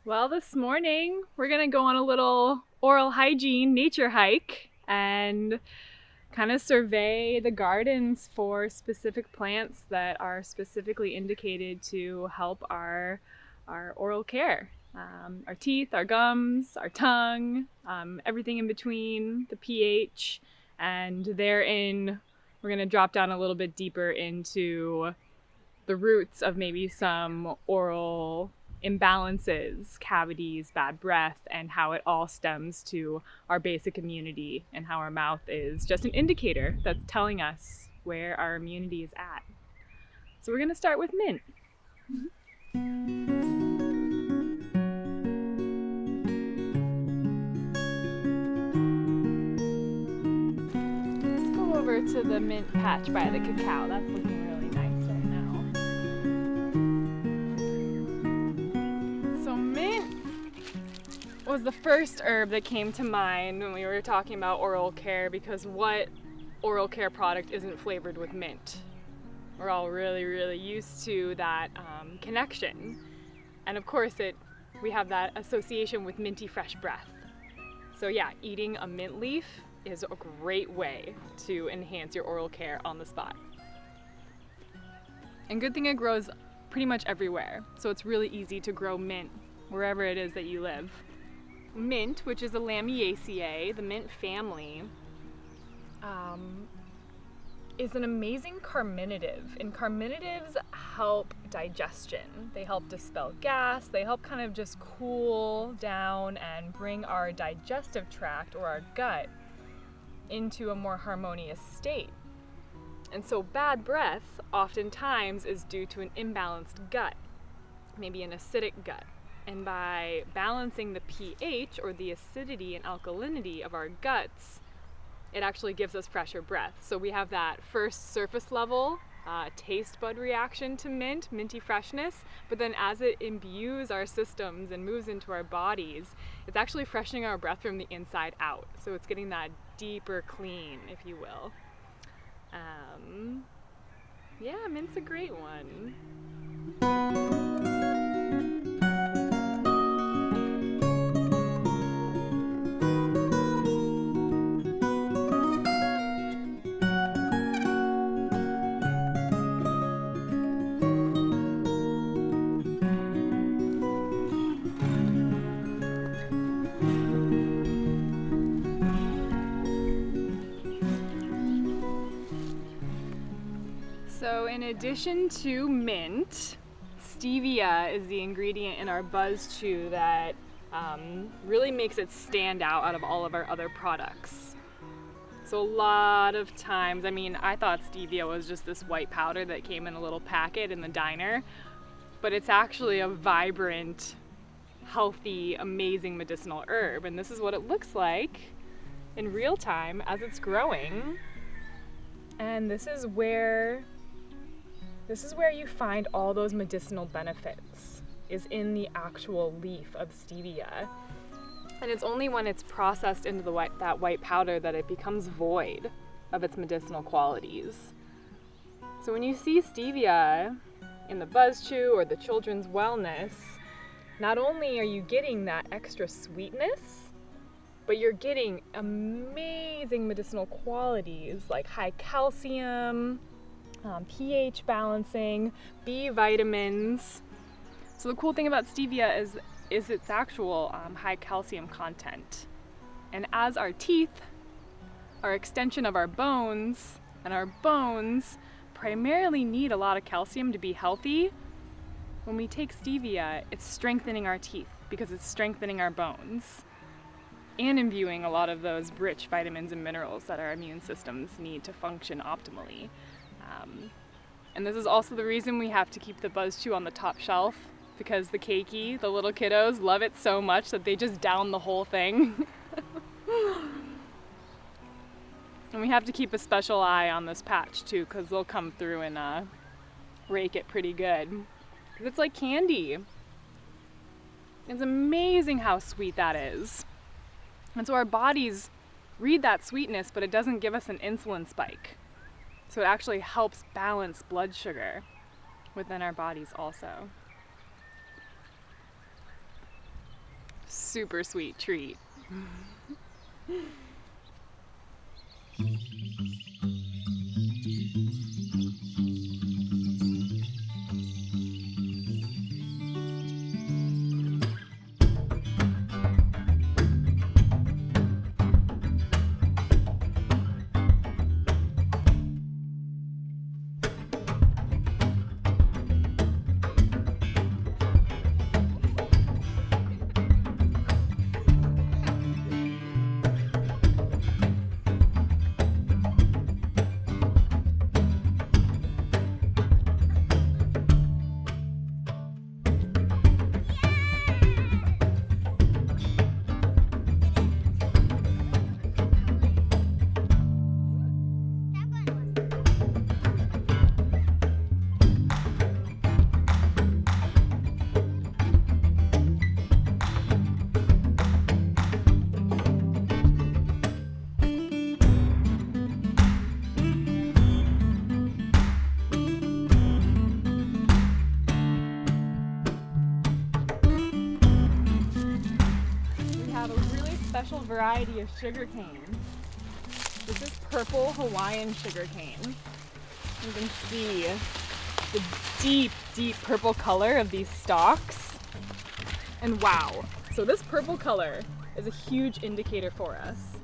Well, this morning we're going to go on a little oral hygiene nature hike and kind of survey the gardens for specific plants that are specifically indicated to help our oral care. Our teeth, our gums, our tongue, everything in between, the pH, and therein we're going to drop down a little bit deeper into the roots of maybe some oral imbalances, cavities, bad breath, and how it all stems to our basic immunity and how our mouth is just an indicator that's telling us where our immunity is at. So we're going to start with mint. Let's go over to the mint patch by the cacao. That's looking really nice right now. So mint was the first herb that came to mind when we were talking about oral care, because what oral care product isn't flavored with mint? We're all really used to that connection. And of course we have that association with minty fresh breath. So yeah, eating a mint leaf is a great way to enhance your oral care on the spot. And good thing it grows pretty much everywhere. So it's really easy to grow mint wherever it is that you live. Mint, which is a Lamiaceae, the mint family, is an amazing carminative, and carminatives help digestion. They help dispel gas, they help kind of just cool down and bring our digestive tract or our gut into a more harmonious state. And so bad breath oftentimes is due to an imbalanced gut, maybe an acidic gut. And by balancing the pH, or the acidity and alkalinity of our guts, it actually gives us fresher breath. So we have that first surface level taste bud reaction to mint, minty freshness, but then as it imbues our systems and moves into our bodies, it's actually freshening our breath from the inside out. So it's getting that deeper clean, if you will. Yeah, mint's a great one. So in addition to mint, stevia is the ingredient in our Buzzchew that really makes it stand out of all of our other products. So a lot of times, I thought stevia was just this white powder that came in a little packet in the diner, but it's actually a vibrant, healthy, amazing medicinal herb. And this is what it looks like in real time as it's growing. And this is where you find all those medicinal benefits, is in the actual leaf of stevia. And it's only when it's processed into that white powder that it becomes void of its medicinal qualities. So when you see stevia in the Buzzchew or the Children's Wellness, not only are you getting that extra sweetness, but you're getting amazing medicinal qualities like high calcium, pH balancing, B vitamins. So the cool thing about stevia is its actual high calcium content. And as our teeth are extension of our bones, and our bones primarily need a lot of calcium to be healthy, when we take stevia, it's strengthening our teeth because it's strengthening our bones and imbuing a lot of those rich vitamins and minerals that our immune systems need to function optimally. And this is also the reason we have to keep the Buzzchew on the top shelf, because the keiki, the little kiddos, love it so much that they just down the whole thing. And we have to keep a special eye on this patch too, because they'll come through and rake it pretty good. Because it's like candy. It's amazing how sweet that is. And so our bodies read that sweetness, but it doesn't give us an insulin spike. So it actually helps balance blood sugar within our bodies also. super sweet treat. Special variety of sugarcane. This is purple Hawaiian sugarcane. You can see the deep, deep purple color of these stalks. And wow, so this purple color is a huge indicator for us.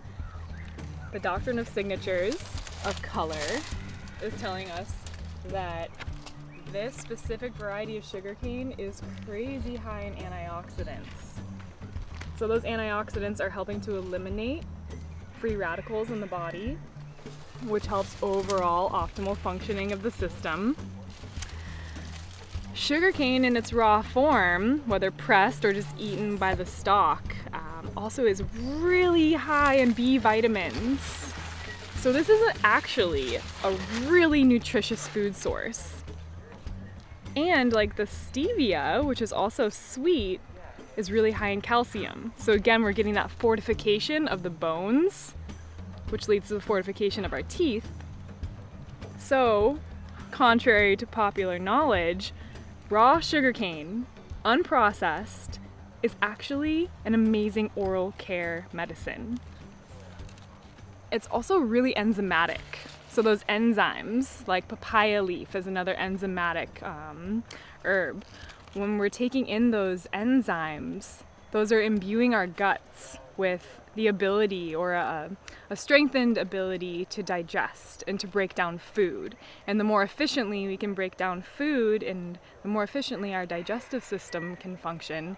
The doctrine of signatures of color is telling us that this specific variety of sugarcane is crazy high in antioxidants. So those antioxidants are helping to eliminate free radicals in the body, which helps overall optimal functioning of the system. Sugarcane in its raw form, whether pressed or just eaten by the stalk, also is really high in B vitamins. So this is actually a really nutritious food source. And like the stevia, which is also sweet, is really high in calcium. So again, we're getting that fortification of the bones, which leads to the fortification of our teeth. So, contrary to popular knowledge, raw sugarcane, unprocessed, is actually an amazing oral care medicine. It's also really enzymatic. So those enzymes, like papaya leaf is another enzymatic herb. When we're taking in those enzymes, those are imbuing our guts with the ability or a strengthened ability to digest and to break down food. And the more efficiently we can break down food and the more efficiently our digestive system can function,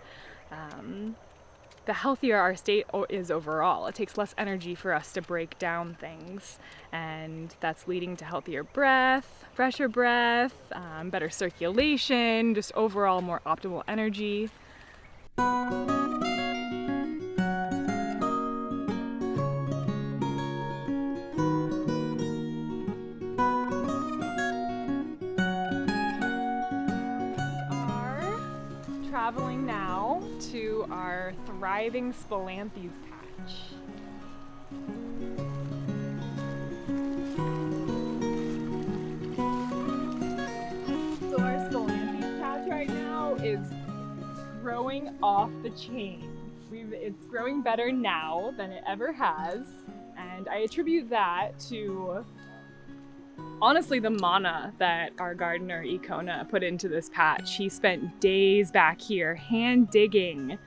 the healthier our state is overall. It takes less energy for us to break down things, and that's leading to healthier breath, fresher breath, better circulation, just overall more optimal energy. Traveling now to our thriving Spilanthes patch. So our Spilanthes patch right now is growing off the chain. It's growing better now than it ever has, and I attribute that to honestly the mana that our gardener Ikona put into this patch. He spent days back here hand digging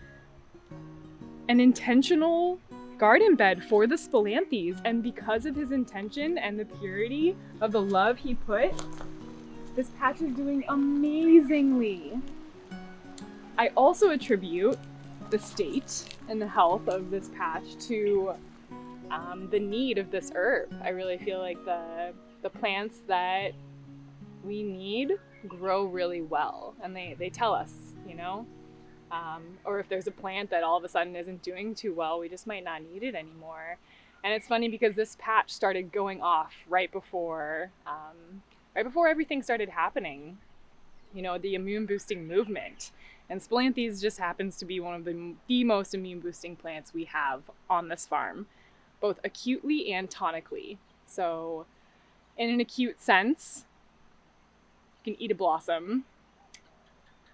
an intentional garden bed for the Spilanthes, and because of his intention and the purity of the love he put, this patch is doing amazingly. I also attribute the state and the health of this patch to the need of this herb. I really feel like the plants that we need grow really well, and they tell us, you know, or if there's a plant that all of a sudden isn't doing too well, we just might not need it anymore. And it's funny because this patch started going off right before everything started happening, you know, the immune boosting movement. And Spilanthes just happens to be one of the most immune boosting plants we have on this farm, both acutely and tonically. So in an acute sense, you can eat a blossom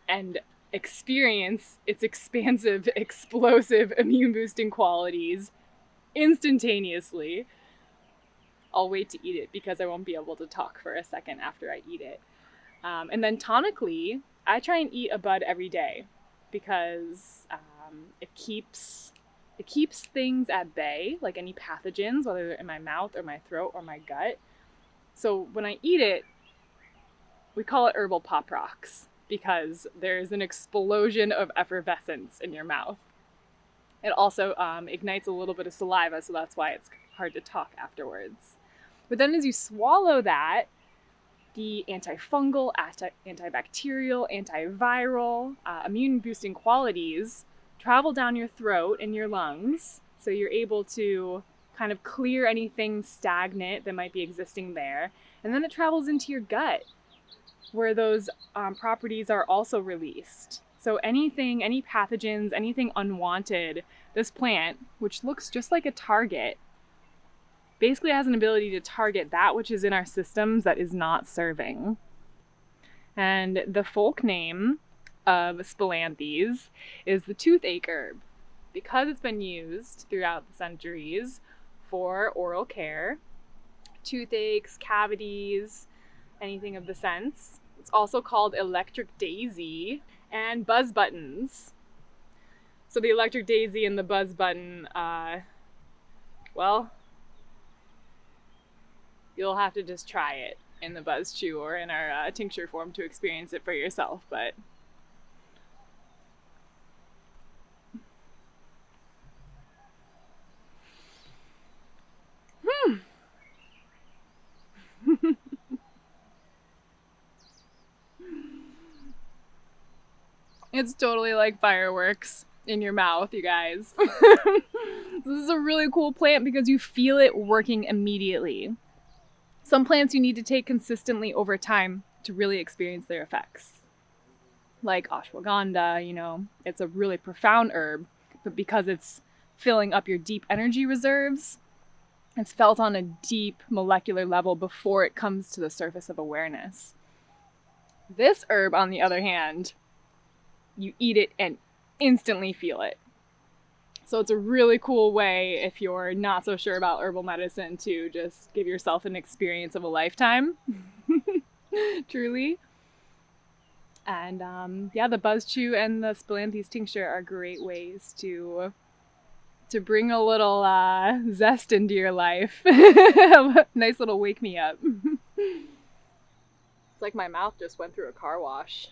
and experience its expansive, explosive immune boosting qualities instantaneously. I'll wait to eat it because I won't be able to talk for a second after I eat it. And then tonically, I try and eat a bud every day because it keeps things at bay, like any pathogens, whether they're in my mouth or my throat or my gut. So when I eat it, we call it herbal pop rocks because there's an explosion of effervescence in your mouth. It also ignites a little bit of saliva, so that's why it's hard to talk afterwards. But then as you swallow that, the antifungal, antibacterial, antiviral, immune-boosting qualities travel down your throat and your lungs, so you're able to kind of clear anything stagnant that might be existing there. And then it travels into your gut, where those properties are also released. So anything, any pathogens, anything unwanted, this plant, which looks just like a target, basically has an ability to target that which is in our systems that is not serving. And the folk name of Spilanthes is the toothache herb, because it's been used throughout the centuries for oral care, toothaches, cavities, anything of the sense. It's also called electric daisy and buzz buttons. So the electric daisy and the buzz button, well, you'll have to just try it in the Buzzchew or in our tincture form to experience it for yourself, but it's totally like fireworks in your mouth, you guys. This is a really cool plant because you feel it working immediately. Some plants you need to take consistently over time to really experience their effects. Like ashwagandha, it's a really profound herb, but because it's filling up your deep energy reserves, it's felt on a deep molecular level before it comes to the surface of awareness. This herb, on the other hand, you eat it and instantly feel it. So it's a really cool way, if you're not so sure about herbal medicine, to just give yourself an experience of a lifetime. Truly. And the Buzzchew and the Spilanthes tincture are great ways to bring a little zest into your life. Nice little wake me up. It's like my mouth just went through a car wash.